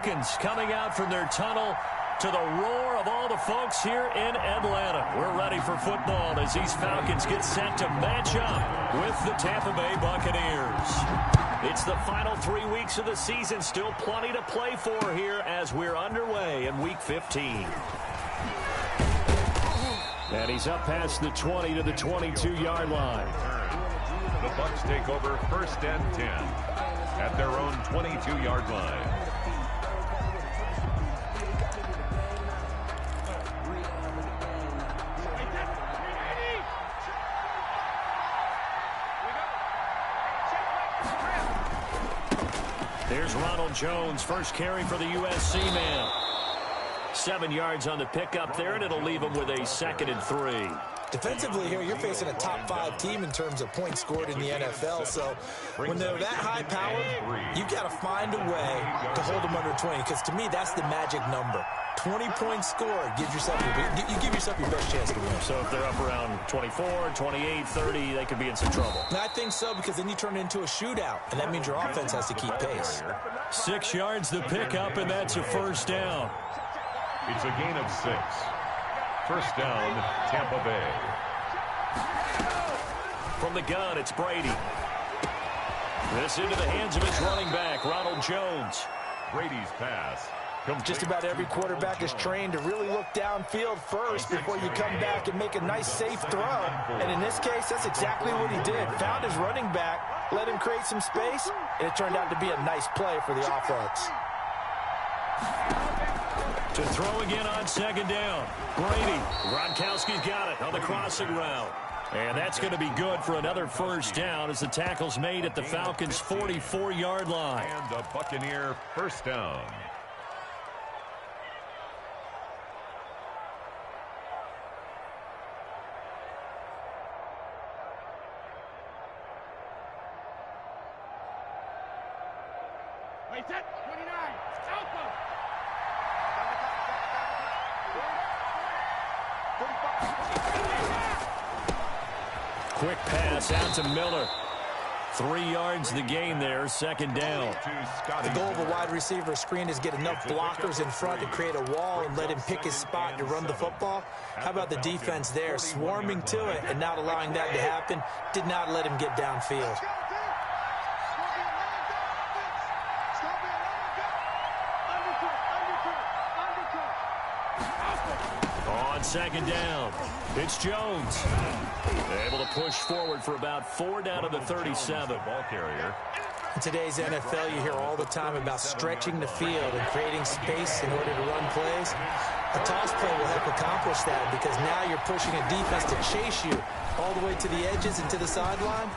Falcons coming out from their tunnel to the roar of all the folks here in Atlanta. We're ready for football as these Falcons get set to match up with the Tampa Bay Buccaneers. It's the final 3 weeks of the season. Still plenty to play for here as we're underway in Week 15. And he's up past the 20 to the 22-yard line. The Bucs take over 1st and 10 at their own 22-yard line. There's Ronald Jones, first carry for the USC man. 7 yards on the pickup there, and it'll leave him with a 2nd and 3. Defensively here, you're facing a top-5 team in terms of points scored in the NFL. So when they're that high-powered, you've got to find a way to hold them under 20. Because to me, that's the magic number. 20 points scored gives yourself you give yourself your best chance to win. So if they're up around 24, 28, 30, they could be in some trouble. And I think so, because then you turn it into a shootout, and that means your offense has to keep pace. 6 yards the pickup, and that's a 1st down. It's a gain of 6. 1st down, Tampa Bay. From the gun, it's Brady. This into the hands of his running back, Ronald Jones. Brady's pass. Just about every quarterback is trained to really look downfield first before you come back and make a nice, safe throw. And in this case, that's exactly what he did. Found his running back, let him create some space, and it turned out to be a nice play for the offense. To throw again on 2nd down. Brady. Gronkowski's got it on the crossing route. And that's going to be good for another 1st down as the tackle's made at the Falcons' 44-yard line. And a Buccaneer 1st down. Wait, set, 29, Alpha. Quick pass out to Miller. 3 yards the gain there, 2nd down. The goal of a wide receiver screen is get enough blockers in front to create a wall and let him pick his spot to run the football. How about the defense there, swarming to it and not allowing that to happen? Did not let him get downfield. On 2nd down, it's Jones. Able to push forward for about 4 down to the 37. Ball carrier. In today's NFL, you hear all the time about stretching the field and creating space in order to run plays. A toss play will help accomplish that because now you're pushing a defense to chase you all the way to the edges and to the sideline.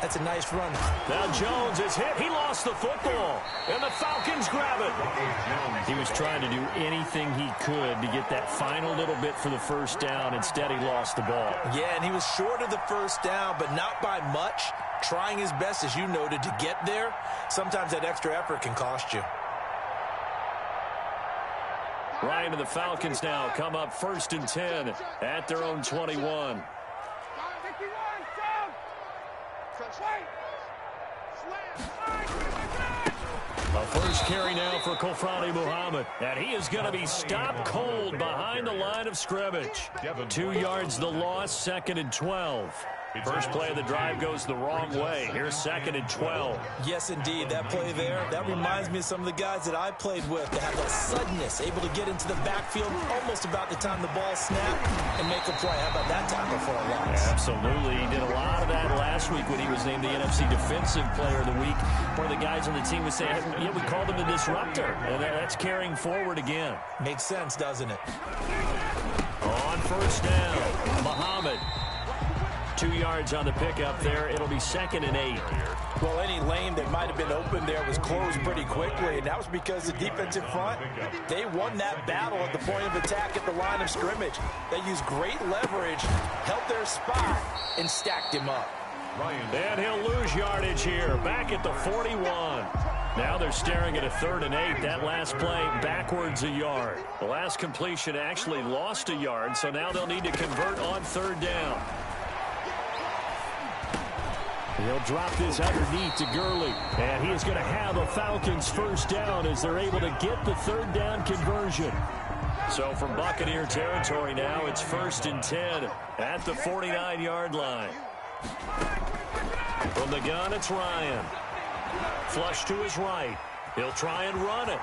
That's a nice run. Now Jones is hit. He lost the football, and the Falcons grab it. He was trying to do anything he could to get that final little bit for the 1st down. Instead, he lost the ball. Yeah, and he was short of the 1st down, but not by much. Trying his best, as you noted, to get there. Sometimes that extra effort can cost you. Ryan and the Falcons now come up 1st and 10 at their own 21. A 1st carry now for Kofrani Muhammad. And he is going to be stopped cold behind the line of scrimmage. 2 yards the loss, 2nd and 12. First play of the drive goes the wrong way. Here's 2nd and 12. Yes, indeed. That play there, that reminds me of some of the guys that I played with that have that suddenness, able to get into the backfield almost about the time the ball snapped and make a play. How about that time before a loss? Absolutely. He did a lot of that last week when he was named the NFC Defensive Player of the Week. One of the guys on the team would say, yeah, we called him the disruptor. And that's carrying forward again. Makes sense, doesn't it? On 1st down, Muhammad. 2 yards on the pickup there. It'll be 2nd and 8. Well, any lane that might have been open there was closed pretty quickly, and that was because the defensive front, they won that battle at the point of attack at the line of scrimmage. They used great leverage, held their spot, and stacked him up. And he'll lose yardage here, back at the 41. Now they're staring at a 3rd and 8. That last play backwards a yard. The last completion actually lost a yard, so now they'll need to convert on 3rd down. He'll drop this underneath to Gurley. And he is going to have a Falcons first down as they're able to get the third down conversion. So from Buccaneer territory now, it's 1st and 10 at the 49-yard line. From the gun, it's Ryan. Flush to his right. He'll try and run it.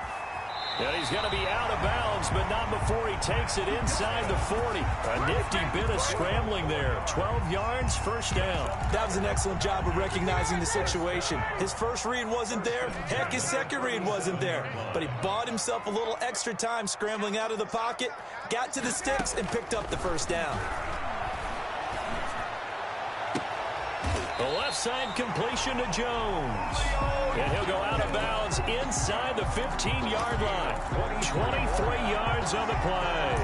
And he's going to be out of bounds, but not before he takes it inside the 40. A nifty bit of scrambling there. 12 yards, first down. That was an excellent job of recognizing the situation. His first read wasn't there. Heck, his second read wasn't there. But he bought himself a little extra time scrambling out of the pocket, got to the sticks, and picked up the first down. The left side completion to Jones. And he'll go out of bounds inside the 15-yard line. 23 yards on the play.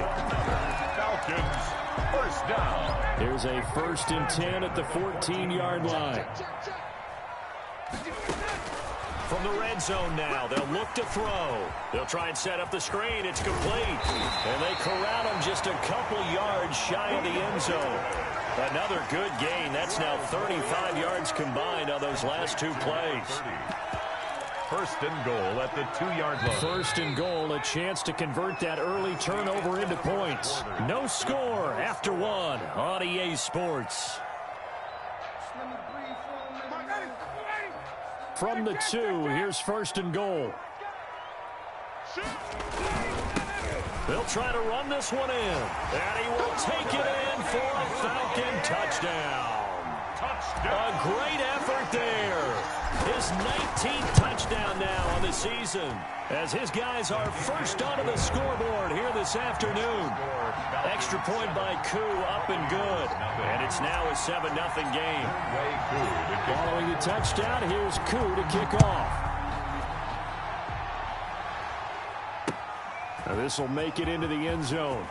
Falcons, first down. Here's a 1st and 10 at the 14-yard line. From the red zone now, they'll look to throw. They'll try and set up the screen. It's complete. And they corral him just a couple yards shy of the end zone. Another good gain. That's now 35 yards combined on those last two plays. 1st and goal at the 2-yard line. 1st and goal, a chance to convert that early turnover into points. No score after 1 on EA Sports. From the 2, here's 1st and goal. They'll try to run this one in. And he will take it in for a Falcon touchdown. A great effort there. His 19th touchdown now on the season, as his guys are first onto the scoreboard here this afternoon. Extra point by Koo, up and good. And it's now a 7-0 game. Following the touchdown, here's Koo to kick off. Now this will make it into the end zone.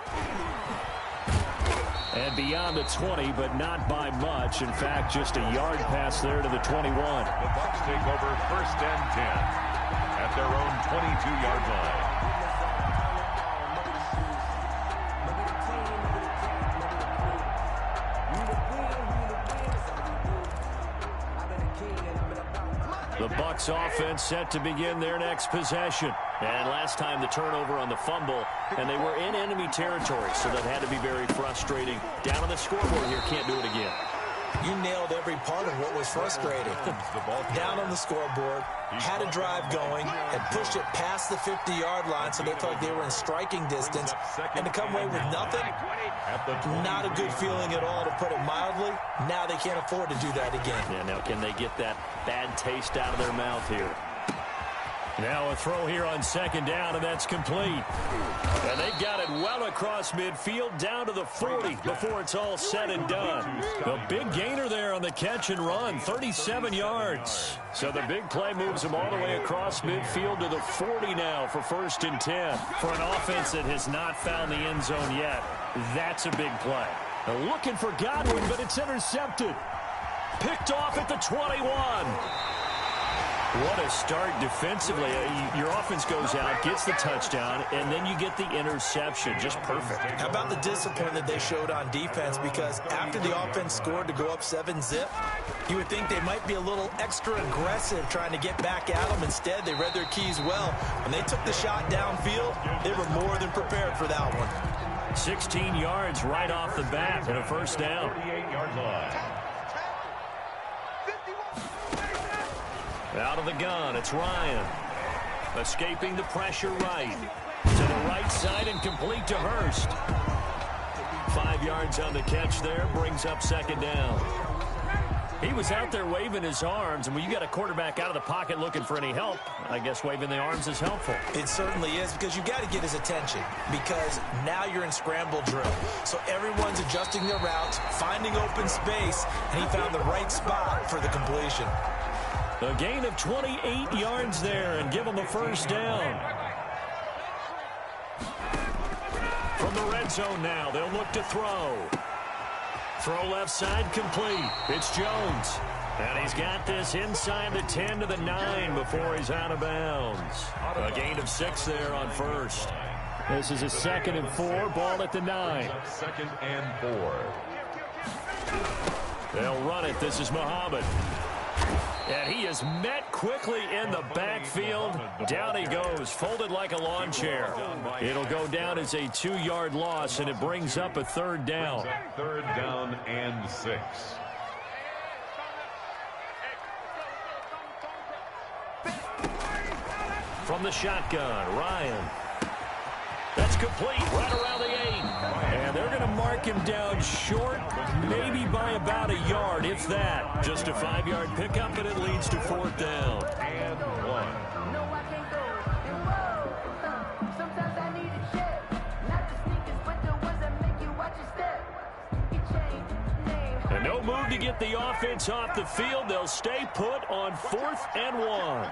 And beyond the 20, but not by much. In fact, just a yard pass there to the 21. The Bucs take over 1st and 10 at their own 22-yard line. The Bucs offense set to begin their next possession. And last time the turnover on the fumble, and they were in enemy territory, so that had to be very frustrating. Down on the scoreboard here, can't do it again. You nailed every part of what was frustrating. Down on the scoreboard, had a drive going, had pushed it past the 50-yard line, so they felt like they were in striking distance, and to come away with nothing, not a good feeling at all, to put it mildly. Now they can't afford to do that again. Yeah, now can they get that bad taste out of their mouth here? Now a throw here on 2nd down, and that's complete. And they got it well across midfield, down to the 40 before it's all said and done. The big gainer there on the catch and run, 37 yards. So the big play moves them all the way across midfield to the 40 now for 1st and 10. For an offense that has not found the end zone yet, that's a big play. They're looking for Godwin, but it's intercepted. Picked off at the 21. What a start defensively. Your offense goes out, gets the touchdown, and then you get the interception. Just perfect. How about the discipline that they showed on defense? Because after the offense scored to go up 7-zip, you would think they might be a little extra aggressive trying to get back at them. Instead, they read their keys well. When they took the shot downfield, they were more than prepared for that one. 16 yards right off the bat and a first down. 48-yard line. Out of the gun, it's Ryan. Escaping the pressure right. To the right side and complete to Hurst. 5 yards on the catch there, brings up 2nd down. He was out there waving his arms, and when you got a quarterback out of the pocket looking for any help, I guess waving the arms is helpful. It certainly is, because you got to get his attention, because now you're in scramble drill. So everyone's adjusting their routes, finding open space, and he found the right spot for the completion. A gain of 28 yards there and give them a first down. From the red zone now, they'll look to throw. Throw left side complete. It's Jones. And he's got this inside the 10 to the 9 before he's out of bounds. A gain of 6 there on first. This is a 2nd and 4, ball at the 9. 2nd and 4. They'll run it. This is Muhammad. And he is met quickly in the backfield. Down he goes, folded like a lawn chair. It'll go down as a 2-yard loss, and it brings up a third down. Third down and 6. From the shotgun, Ryan. That's complete, right around the 8. And they're going to mark him down short, maybe by about a yard, if that. Just a 5-yard pickup, and it leads to 4th down. And 1. And no move to get the offense off the field. They'll stay put on 4th and 1.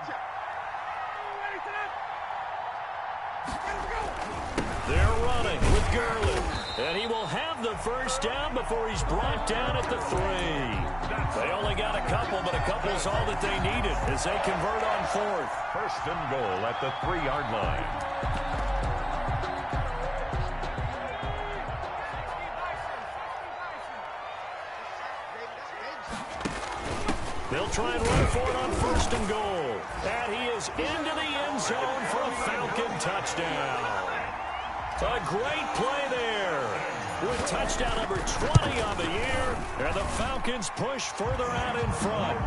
They're running with Gurley. And he will have the first down before he's brought down at the 3. They only got a couple, but a couple's all that they needed as they convert on 4th. First and goal at the 3-yard line. They'll try and run for it on 1st and goal. And he is into the end zone for a Falcon touchdown. A great play there with touchdown number 20 on the year. And the Falcons push further out in front.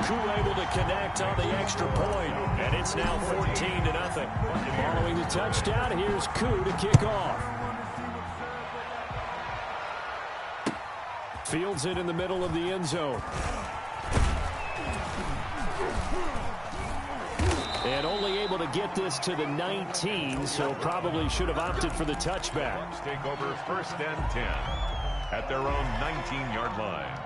Koo able to connect on the extra point. And it's now 14-0. Following the touchdown, here's Koo to kick off. Fields it in the middle of the end zone. And only able to get this to the 19, so probably should have opted for the touchback. Bucks take over 1st and 10 at their own 19-yard line.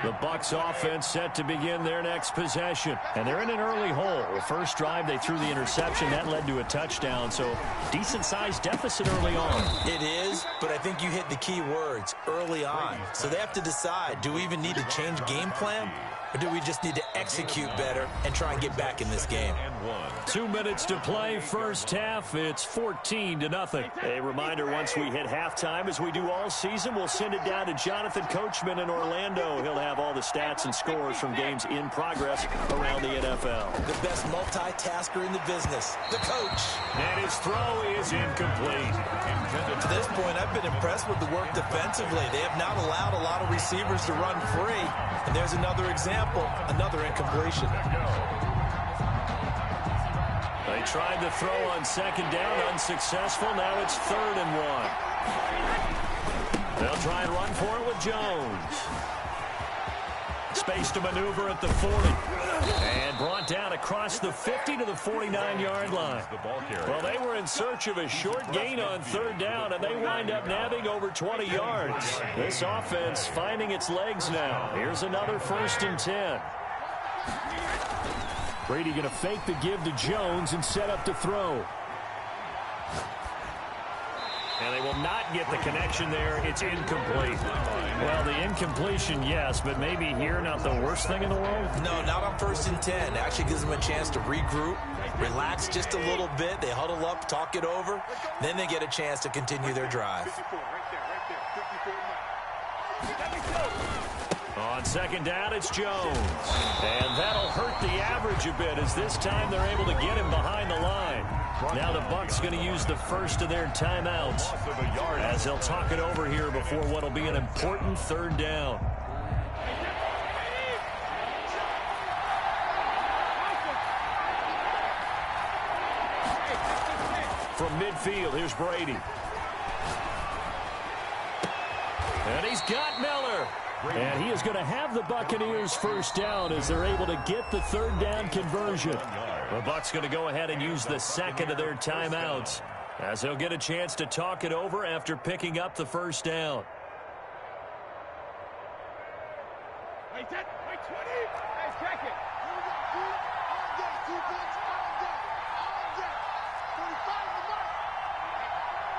The Bucks offense set to begin their next possession. And they're in an early hole. First drive, they threw the interception. That led to a touchdown, so decent-sized deficit early on. It is, but I think you hit the key words, early on. So they have to decide, do we even need to change game plan? Or do we just need to execute better and try and get back in this game? 2 minutes to play, first half. It's 14-0. A reminder, once we hit halftime, as we do all season, we'll send it down to Jonathan Coachman in Orlando. He'll have all the stats and scores from games in progress around the NFL. The best multitasker in the business, the coach. And his throw is incomplete. To this point, I've been impressed with the work defensively. They have not allowed a lot of receivers to run free. And there's another example, another incompletion. They tried to throw on 2nd down, unsuccessful. Now it's 3rd and 1. They'll try and run for it with Jones. Space to maneuver at the 40. And brought down across the 50 to the 49-yard line. Well, they were in search of a short gain on 3rd down, and they wind up nabbing over 20 yards. This offense finding its legs now. Here's another 1st and 10. Brady going to fake the give to Jones and set up to throw. And they will not get the connection there. It's incomplete. Well, the incompletion, yes, but maybe here not the worst thing in the world? No, not on 1st and 10. It actually gives them a chance to regroup, relax just a little bit. They huddle up, talk it over. Then they get a chance to continue their drive. On 2nd down, it's Jones. And that'll hurt the average a bit as this time they're able to get him behind the line. Now the Bucks going to use the first of their timeouts as they'll talk it over here before what will be an important 3rd down. From midfield, here's Brady. And he's got Miller. And he is going to have the Buccaneers first down as they're able to get the 3rd down conversion. The Bucs going to go ahead and use the 2nd of their timeouts as they'll get a chance to talk it over after picking up the first down. Wait 20. Nice check it.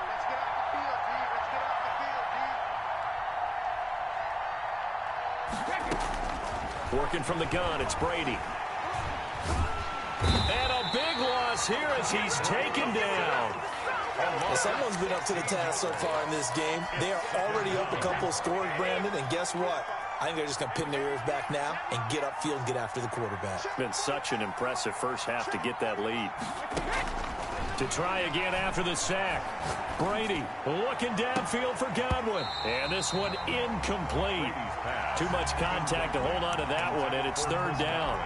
Let's get off the field, D. Let's get off the field, D. Working from the gun, it's Brady. And a big loss here as he's taken down. Well, someone's been up to the task so far in this game. They are already up a couple of scores, Brandon, and guess what? I think they're just going to pin their ears back now and get upfield and get after the quarterback. Been such an impressive first half to get that lead. To try again after the sack. Brady looking downfield for Godwin. And this one incomplete. Too much contact to hold on to that one, and it's third down.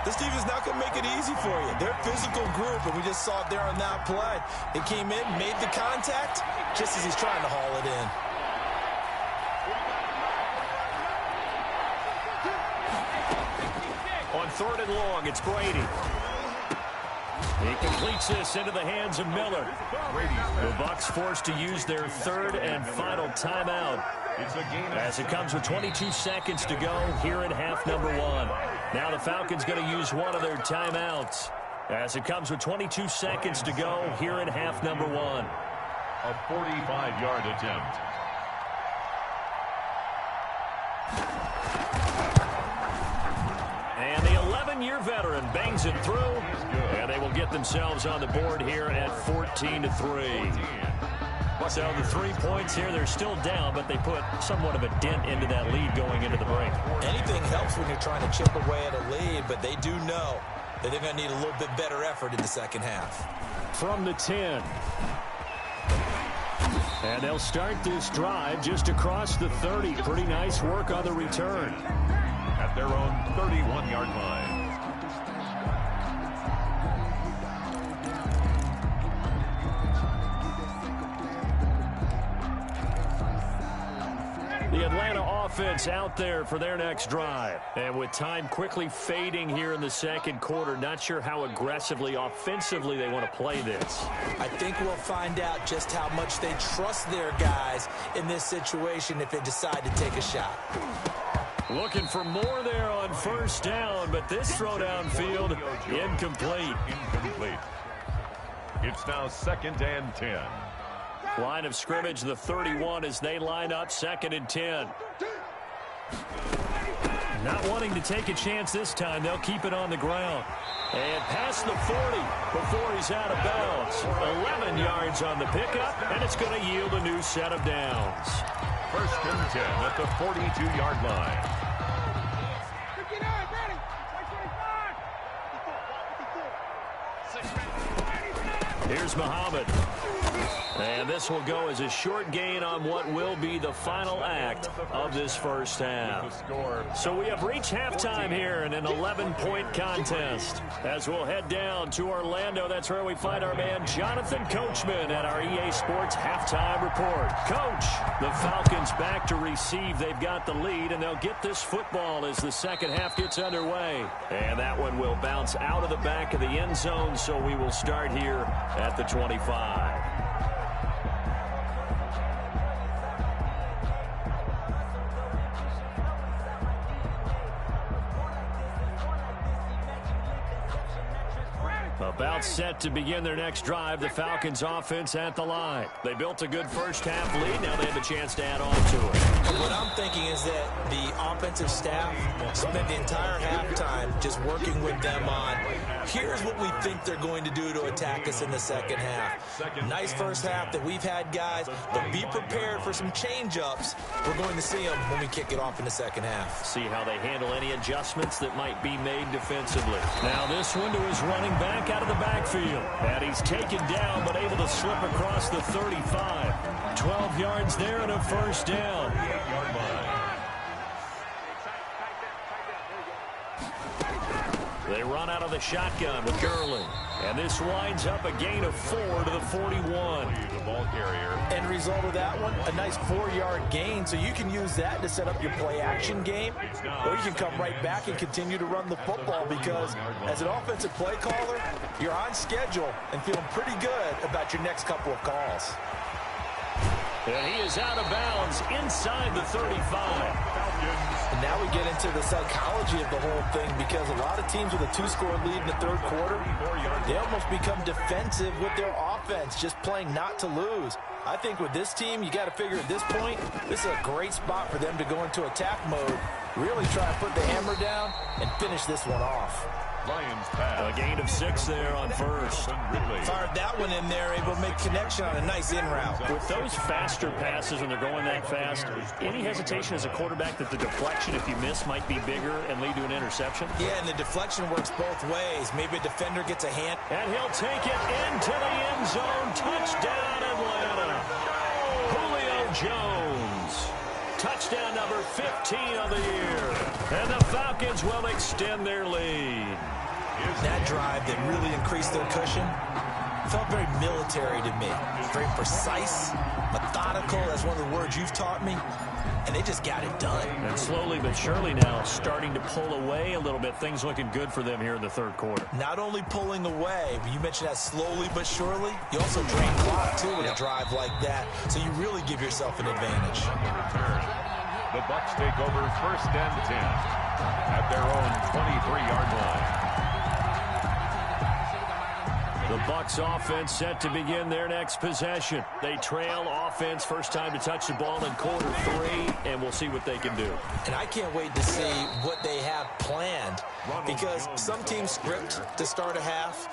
This team is not going to make it easy for you. They're a physical group, and we just saw it there on that play. They came in, made the contact, just as he's trying to haul it in. On third and long, it's Brady. He completes this into the hands of Miller. The Bucs forced to use their third and final timeout as it comes with 22 seconds to go here in half number one. Now the Falcons going to use one of their timeouts as it comes with 22 seconds to go here in half number one. A 45-yard attempt. And the 11-year veteran bangs it through, and they will get themselves on the board here at 14-3. So the 3 points here, they're still down, but they put somewhat of a dent into that lead going into the break. Anything helps when you're trying to chip away at a lead, but they do know that they're going to need a little bit better effort in the second half. From the 10. And they'll start this drive just across the 30. Pretty nice work on the return. At their own 31-yard line. The Atlanta offense out there for their next drive. And with time quickly fading here in the second quarter, not sure how aggressively, offensively they want to play this. I think we'll find out just how much they trust their guys in this situation if they decide to take a shot. Looking for more there on first down, but this throw downfield, incomplete. It's now 2nd and 10. Line of scrimmage, the 31 as they line up 2nd and 10. Not wanting to take a chance this time, they'll keep it on the ground. And past the 40 before he's out of bounds. 11 yards on the pickup, and it's going to yield a new set of downs. 1st and 10 at the 42-yard line. Here's Muhammad. And this will go as a short gain on what will be the final act of this first half. So we have reached halftime here in an 11-point contest. As we'll head down to Orlando, that's where we find our man Jonathan Coachman at our EA Sports Halftime Report. Coach, the Falcons back to receive. They've got the lead, and they'll get this football as the second half gets underway. And that one will bounce out of the back of the end zone, so we will start here at the 25. About set to begin their next drive, the Falcons offense at the line. They built a good first half lead. Now they have a chance to add on to it. What I'm thinking is that the offensive staff spent the entire halftime just working with them on, here's what we think they're going to do to attack us in the second half. Nice first half that we've had, guys, but be prepared for some change-ups. We're going to see them when we kick it off in the second half. See how they handle any adjustments that might be made defensively. Now this one to his running back out of the backfield. And he's taken down but able to slip across the 35. 12 yards there and a first down. They run out of the shotgun with Gurley. And this winds up a gain of 4 to the 41. The ball carrier. End result of that one, a nice 4-yard gain. So you can use that to set up your play-action game. Or you can come right back and continue to run the football because as an offensive play caller, you're on schedule and feeling pretty good about your next couple of calls. And he is out of bounds inside the 35. And now we get into the psychology of the whole thing because a lot of teams with a 2-score lead in the third quarter, they almost become defensive with their offense, just playing not to lose. I think with this team, you got to figure at this point, this is a great spot for them to go into attack mode, really try to put the hammer down and finish this one off. Lions pass. A gain of 6 there on first. Fired that one in there, able to make connection on a nice in route. With those faster passes, when they're going that fast, any hesitation as a quarterback that the deflection, if you miss, might be bigger and lead to an interception? Yeah, and the deflection works both ways. Maybe a defender gets a hand. And he'll take it into the end zone. Touchdown, Atlanta. Julio Jones. Touchdown number 15 of the year. And the Falcons will extend their lead. That drive that really increased their cushion felt very military to me. Very precise, methodical. That's one of the words you've taught me. And they just got it done. And slowly but surely now starting to pull away a little bit. Things looking good for them here in the third quarter. Not only pulling away, but you mentioned that slowly but surely. You also drain clock, too, with a drive like that. So you really give yourself an advantage. The Bucs take over first and 10 at their own 23-yard line. The Bucs offense set to begin their next possession. They trail offense, first time to touch the ball in quarter 3, and we'll see what they can do. And I can't wait to see what they have planned, because some teams script to start a half.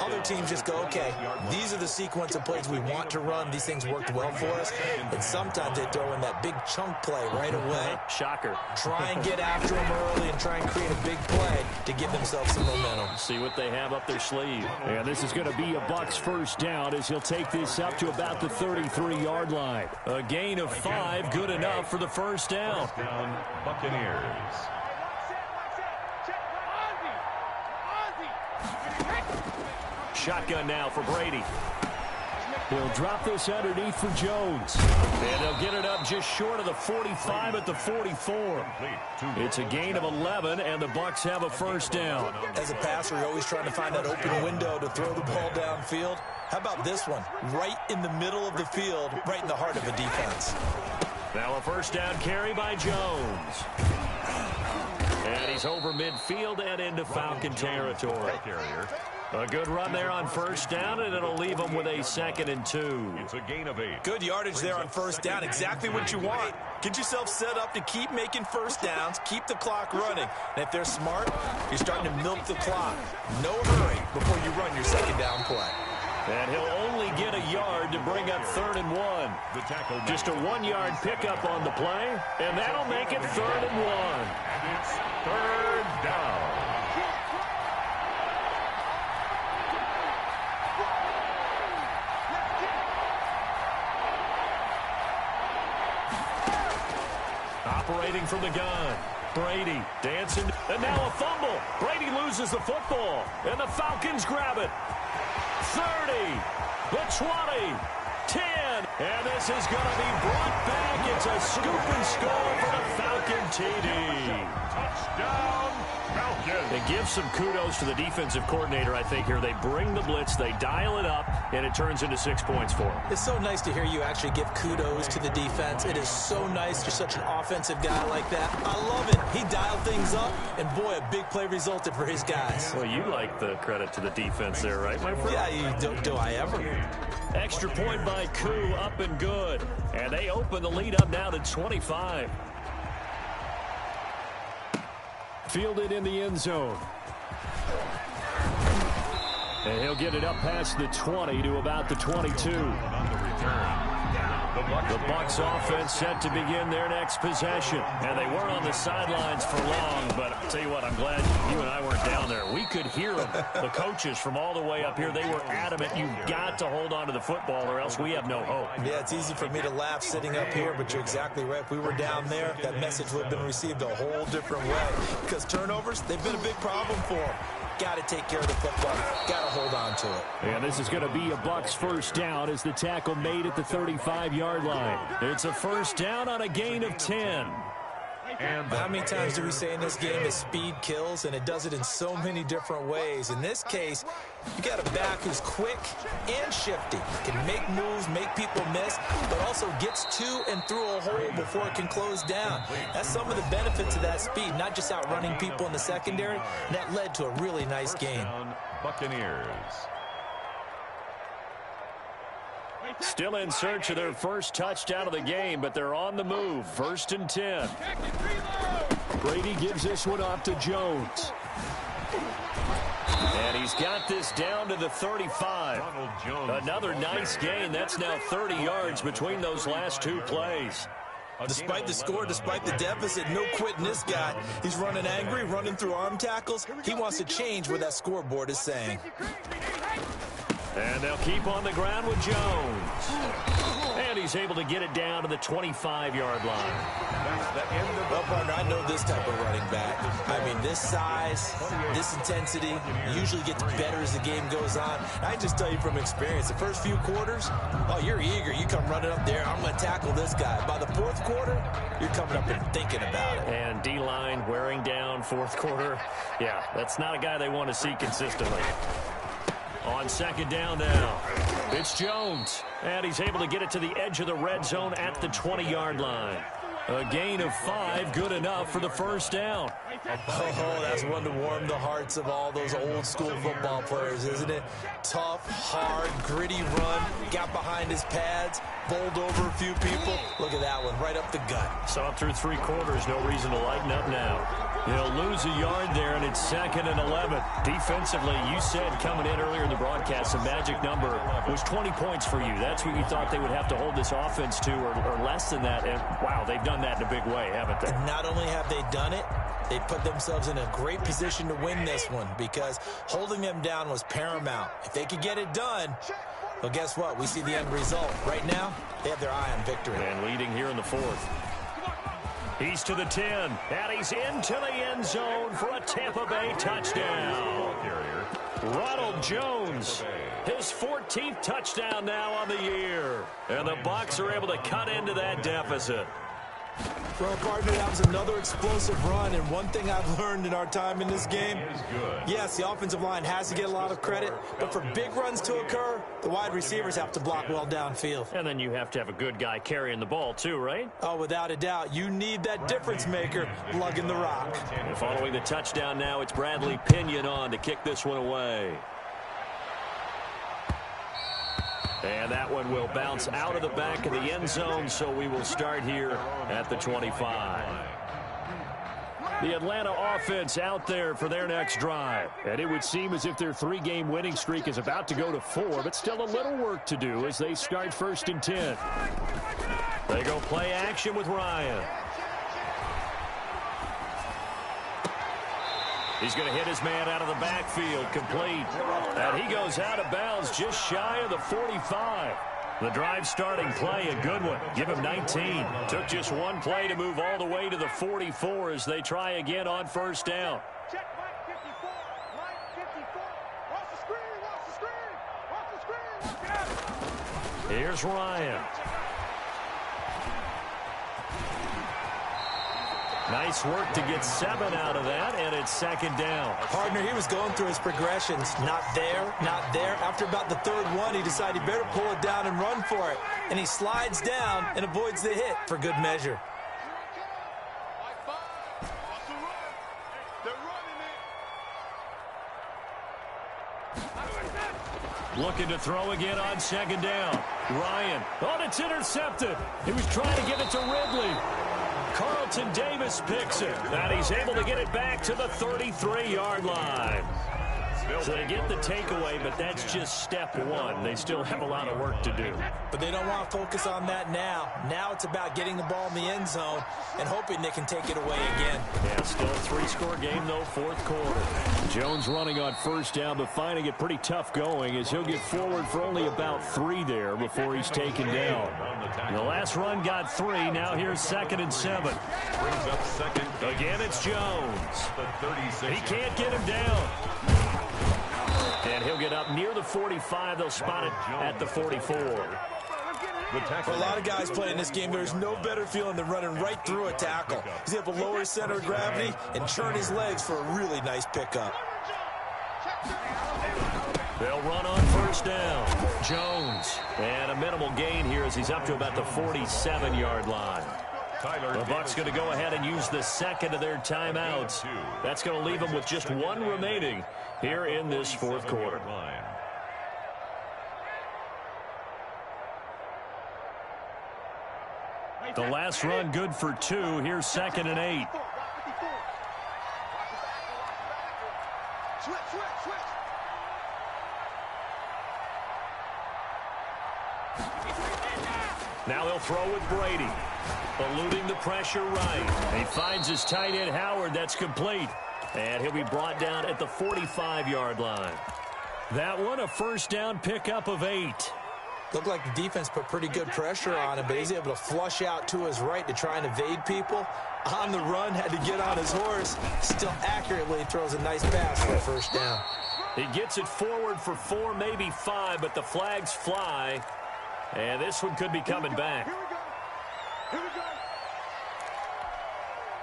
Other teams just go, okay, these are the sequence of plays we want to run. These things worked well for us. And sometimes they throw in that big chunk play right away. Shocker. Try and get after them early and try and create a big play to give themselves some momentum. See what they have up their sleeve. And this is going to be a Bucs first down as he'll take this up to about the 33-yard line. A gain of 5, good enough for the first down. First down, Buccaneers. Shotgun now for Brady. He'll drop this underneath for Jones. And they'll get it up just short of the 45 at the 44. It's a gain of 11, and the Bucs have a first down. As a passer, you're always trying to find that open window to throw the ball downfield. How about this one? Right in the middle of the field, right in the heart of a defense. Now a first down carry by Jones. And he's over midfield and into Falcon territory. A good run there on first down, and it'll leave them with a 2nd and 2. It's a gain of 8. Good yardage there on first down. Exactly what you want. Get yourself set up to keep making first downs, keep the clock running. And if they're smart, you're starting to milk the clock. No hurry before you run your second down play. And he'll only get a yard to bring up 3rd and 1. The tackle. Just a 1-yard pickup on the play, and that'll make it 3rd and 1. And it's 3rd down. Operating from the gun. Brady dancing, and now a fumble. Brady loses the football, and the Falcons grab it. 30, the 20, 10, and this is going to be brought back. It's a scoop and score for the Falcon TD. Touchdown, Falcons. And give some kudos to the defensive coordinator, I think, here. They bring the blitz, they dial it up, and it turns into 6 points for them. It's so nice to hear you actually give kudos to the defense. It is so nice. You're such an offensive guy like that. I love it. He dialed things up, and boy, a big play resulted for his guys. Well, you like the credit to the defense there, right, my friend? Yeah, do I ever? Extra point by Koo, up and good. And they open the lead up now to 25. Fielded in the end zone. And he'll get it up past the 20 to about the 22. On the return. The Bucs offense set to begin their next possession. And they weren't on the sidelines for long, but I'll tell you what, I'm glad you and I weren't down there. We could hear them. The coaches from all the way up here, they were adamant. You've got to hold on to the football or else we have no hope. Yeah, it's easy for me to laugh sitting up here, but you're exactly right. If we were down there, that message would have been received a whole different way. Because turnovers, they've been a big problem for them. Got to take care of the football. Got to hold on to it. And this is going to be a Bucs first down as the tackle made at the 35-yard line. It's a first down on a gain of 10. And how many times do we say in this game that speed kills, and it does it in so many different ways? In this case, you got a back who's quick and shifty, can make moves, make people miss, but also gets to and through a hole before it can close down. That's some of the benefits of that speed, not just outrunning people in the secondary. And that led to a really nice game. Buccaneers. Still in search of their first touchdown of the game, but they're on the move. 1st and 10. Brady gives this one off to Jones. And he's got this down to the 35. Another nice gain. That's now 30 yards between those last two plays. Despite the score, despite the deficit, no quitting this guy. He's running angry, running through arm tackles. He wants to change what that scoreboard is saying. And they'll keep on the ground with Jones. And he's able to get it down to the 25-yard line. Well, partner, I know this type of running back. I mean, this size, this intensity usually gets better as the game goes on. I just tell you from experience, the first few quarters, oh, you're eager. You come running up there, I'm going to tackle this guy. By the fourth quarter, you're coming up and thinking about it. And D-line wearing down fourth quarter. Yeah, that's not a guy they want to see consistently. On second down now, it's Jones. And he's able to get it to the edge of the red zone at the 20-yard line. A gain of 5, good enough for the first down. Oh, that's one to warm the hearts of all those old-school football players, isn't it? Tough, hard, gritty run, got behind his pads, bowled over a few people. Look at that one, right up the gut. Saw through 3 quarters, no reason to lighten up now. He'll lose a yard there, and it's 2nd and 11. Defensively, you said coming in earlier in the broadcast, the magic number was 20 points for you. That's what you thought they would have to hold this offense to, or less than that. And, wow, they've done that in a big way, haven't they? And not only have they done it, they put themselves in a great position to win this one because holding them down was paramount. If they could get it done, well, guess what? We see the end result. Right now, they have their eye on victory. And leading here in the 4th. He's to the 10, and he's into the end zone for a Tampa Bay touchdown. Ronald Jones, his 14th touchdown now on the year. And the Bucs are able to cut into that deficit. Well, partner, that was another explosive run, and one thing I've learned in our time in this game, yes, the offensive line has to get a lot of credit, but for big runs to occur, the wide receivers have to block well downfield. And then you have to have a good guy carrying the ball too, right? Oh, without a doubt. You need that difference maker lugging the rock. And following the touchdown now, it's Bradley Pinion on to kick this one away. And that one will bounce out of the back of the end zone, so we will start here at the 25. The Atlanta offense out there for their next drive. And it would seem as if their 3-game winning streak is about to go to 4, but still a little work to do as they start 1st and 10. They go play action with Ryan. He's going to hit his man out of the backfield, complete. And he goes out of bounds just shy of the 45. The drive starting play, a good one. Give him 19. Took just one play to move all the way to the 44 as they try again on 1st down. Check Mike 54. Mike 54. Watch the screen. Watch the screen. Watch the screen. Watch it out. Here's Ryan. Nice work to get 7 out of that, and it's 2nd down. Partner, he was going through his progressions. Not there, not there. After about the 3rd one, he decided he better pull it down and run for it. And he slides down and avoids the hit for good measure. Looking to throw again on 2nd down. Ryan. Oh, it's intercepted. He was trying to give it to Ridley. Carlton Davis picks it, and he's able to get it back to the 33-yard line. So they get the takeaway, but that's just step 1. They still have a lot of work to do. But they don't want to focus on that now. Now it's about getting the ball in the end zone and hoping they can take it away again. Yeah, still a 3-score game, though, 4th quarter. Jones running on 1st down, but finding it pretty tough going as he'll get forward for only about 3 there before he's taken down. The last run got 3. Now here's 2nd and 7. Brings up 2nd. Again, it's Jones. He can't get him down. And he'll get up near the 45. They'll spot it at the 44. For a lot of guys playing this game, there's no better feeling than running right through a tackle. He's able to lower his center of gravity and churn his legs for a really nice pickup. They'll run on 1st down. Jones. And a minimal gain here as he's up to about the 47-yard line. The Bucs going to go ahead and use the 2nd of their timeouts. That's going to leave them with just 1 remaining here in this 4th quarter. The last run good for 2. Here's 2nd and 8. Now they'll throw with Brady. Eluding the pressure right. He finds his tight end Howard. That's complete. And he'll be brought down at the 45-yard line. That one, a first down pickup of 8. Looked like the defense put pretty good pressure on him, but he's able to flush out to his right to try and evade people. On the run, had to get on his horse. Still accurately throws a nice pass for a first down. He gets it forward for 4, maybe 5, but the flags fly. And this one could be coming back. Here we go. Here we go.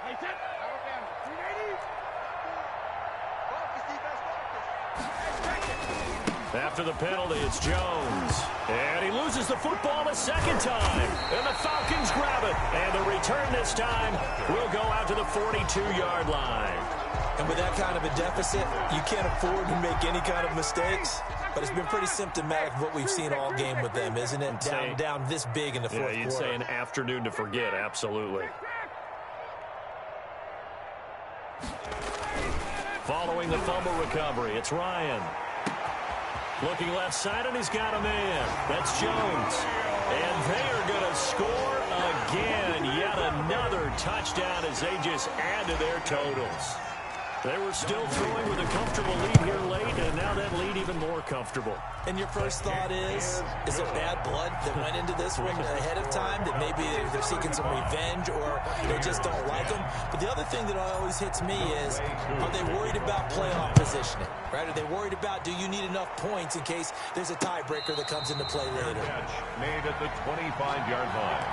Hey, set. Alabama. 380. Focus, defense, focus. After the penalty, it's Jones. And he loses the football a second time. And the Falcons grab it. And the return this time will go out to the 42-yard line. And with that kind of a deficit, you can't afford to make any kind of mistakes. But it's been pretty symptomatic of what we've seen all game with them, isn't it? Down this big in the fourth quarter. You'd say an afternoon to forget, absolutely. Following the fumble recovery, it's Ryan. Looking left side, and he's got a man. That's Jones. And they are going to score again. Yet another touchdown as they just add to their totals. They were still throwing with a comfortable lead here late, and now that lead even more comfortable. And your first thought is it bad blood that went into this one ahead of time, that maybe they're seeking some revenge or they just don't like them? But the other thing that always hits me is, are they worried about playoff positioning? Right? Are they worried about, do you need enough points in case there's a tiebreaker that comes into play later? Catch made at the 25-yard line.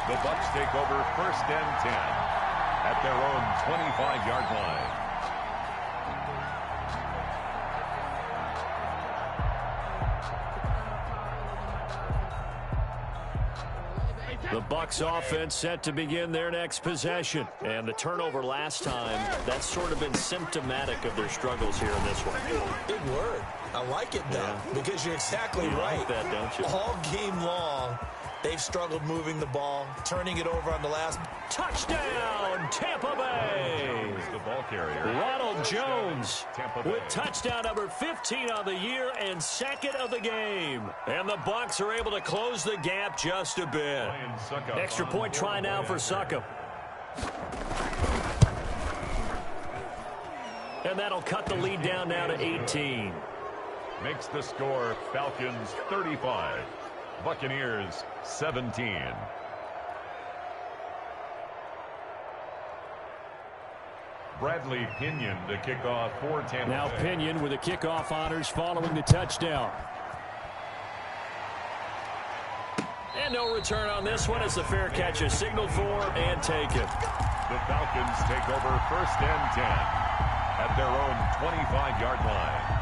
The Bucs take over first and 10 at their own 25-yard line. The Bucs offense set to begin their next possession. And the turnover last time, that's sort of been symptomatic of their struggles here in this one. Big word. I like it, though, because you're exactly right. Like that, don't you? All game long, they've struggled moving the ball, turning it over on the last. Touchdown, Tampa Bay! The ball carrier, Ronald Jones with touchdown number 15 on the year and second of the game. And the Bucs are able to close the gap just a bit. Extra point try now for Succop. And that'll cut the lead down now to 18. Makes the score Falcons 35, Buccaneers 17. Bradley Pinion to kick off for Tampa Now Bay. Pinion with the kickoff honors following the touchdown. And no return on this one as the fair catch is signaled for and taken. The Falcons take over first and 10 at their own 25-yard line.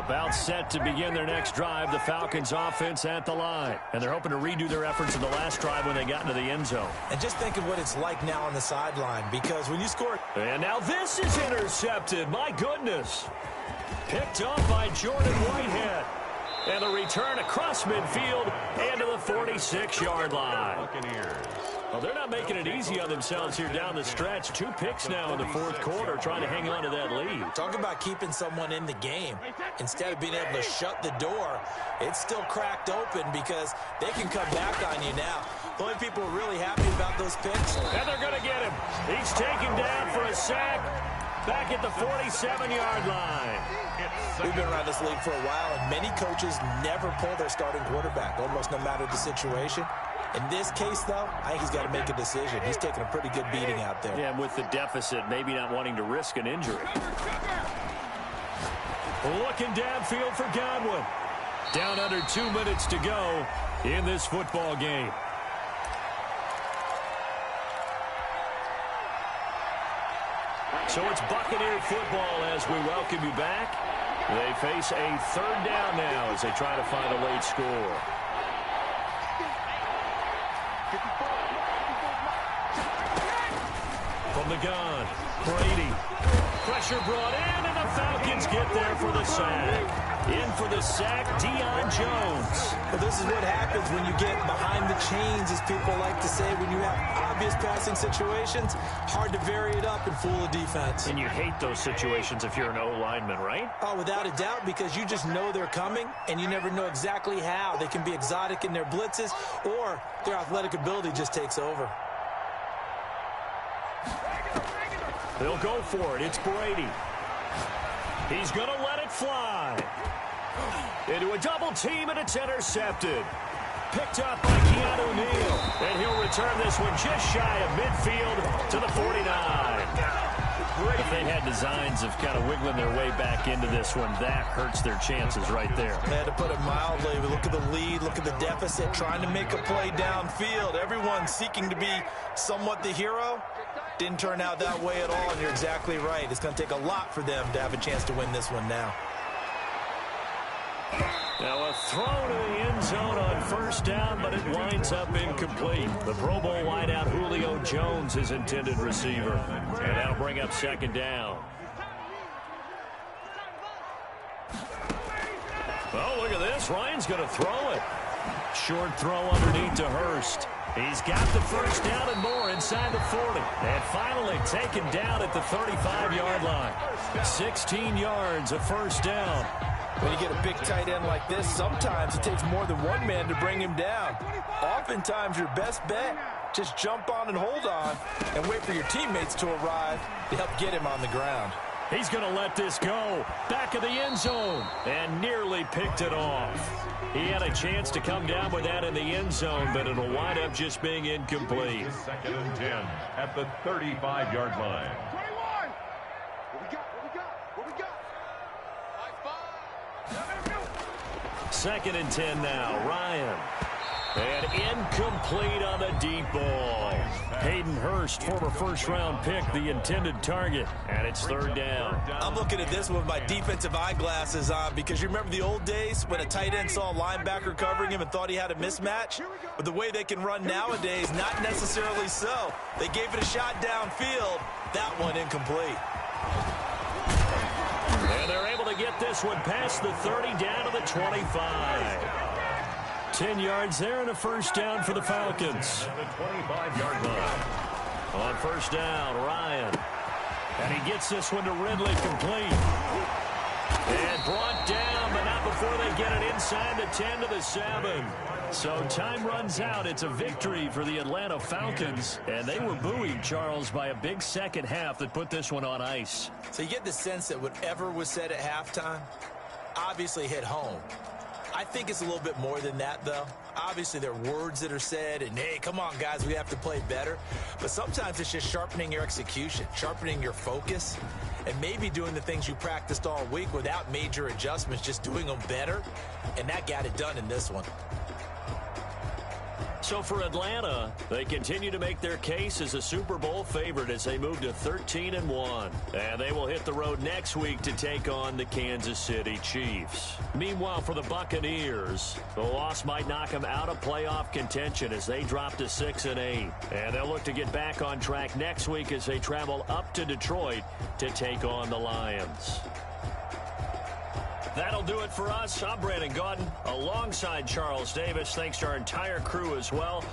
About set to begin their next drive, the Falcons offense at the line. And they're hoping to redo their efforts in the last drive when they got into the end zone. And just think of what it's like now on the sideline, because when you score. And now this is intercepted. My goodness. Picked off by Jordan Whitehead. And the return across midfield and to the 46-yard line. Buccaneers. Well, they're not making it easy on themselves here down the stretch. 2 picks now in the fourth quarter trying to hang on to that lead. Talk about keeping someone in the game. Instead of being able to shut the door, it's still cracked open because they can come back on you now. The only people really happy about those picks. And they're going to get him. He's taken down for a sack back at the 47-yard line. We've been around this league for a while, and many coaches never pull their starting quarterback, almost no matter the situation. In this case, though, I think he's got to make a decision. He's taking a pretty good beating out there. Yeah, and with the deficit, maybe not wanting to risk an injury. Looking downfield for Godwin. Down under 2 minutes to go in this football game. So it's Buccaneer football as we welcome you back. They face a third down now as they try to find a late score. From the gun, Brady. Pressure brought in, and the Falcons get there for the sack. In for the sack, Deion Jones. Well, this is what happens when you get behind the chains, as people like to say. When you have obvious passing situations, hard to vary it up and fool a defense. And you hate those situations if you're an O-lineman, right? Oh, without a doubt, because you just know they're coming, and you never know exactly how. They can be exotic in their blitzes, or their athletic ability just takes over. They'll go for it. It's Brady. He's going to let it fly. Into a double team, and it's intercepted. Picked up by Keanu Neal. And he'll return this one just shy of midfield to the 49. If they had designs of kind of wiggling their way back into this one, that hurts their chances right there. They had to put it mildly. Look at the lead, look at the deficit, trying to make a play downfield. Everyone seeking to be somewhat the hero. Didn't turn out that way at all, and you're exactly right. It's going to take a lot for them to have a chance to win this one now. Now a throw to the end zone on first down, but it winds up incomplete. The Pro Bowl wideout Julio Jones is intended receiver. And that'll bring up second down. Oh, look at this. Ryan's going to throw it. Short throw underneath to Hurst. He's got the first down and more inside the 40. And finally taken down at the 35-yard line. 16 yards of first down. When you get a big tight end like this, sometimes it takes more than one man to bring him down. Oftentimes, your best bet, just jump on and hold on and wait for your teammates to arrive to help get him on the ground. He's going to let this go. Back of the end zone. And nearly picked it off. He had a chance to come down with that in the end zone, but it'll wind up just being incomplete. Second and 10 at the 35-yard line. 21. What we got? Second and 10 now. Ryan. And incomplete on the deep ball. Hayden Hurst, former first-round pick, the intended target. And it's third down. I'm looking at this with my defensive eyeglasses on, because you remember the old days when a tight end saw a linebacker covering him and thought he had a mismatch? But the way they can run nowadays, not necessarily so. They gave it a shot downfield. That one incomplete. And they're able to get this one past the 30 down to the 25. 10 yards there and a first down for the Falcons. At the 25-yard line. On first down, Ryan. And he gets this one to Ridley complete. And brought down, but not before they get it inside the 10 to the 7. So time runs out. It's a victory for the Atlanta Falcons. And they were buoyed, Charles, by a big second half that put this one on ice. So you get the sense that whatever was said at halftime obviously hit home. I think it's a little bit more than that, though. Obviously, there are words that are said, and, hey, come on, guys, we have to play better. But sometimes it's just sharpening your execution, sharpening your focus, and maybe doing the things you practiced all week without major adjustments, just doing them better. And that got it done in this one. So for Atlanta, they continue to make their case as a Super Bowl favorite as they move to 13-1. And they will hit the road next week to take on the Kansas City Chiefs. Meanwhile, for the Buccaneers, the loss might knock them out of playoff contention as they drop to 6-8. And they'll look to get back on track next week as they travel up to Detroit to take on the Lions. That'll do it for us. I'm Brandon Gaudin alongside Charles Davis. Thanks to our entire crew as well.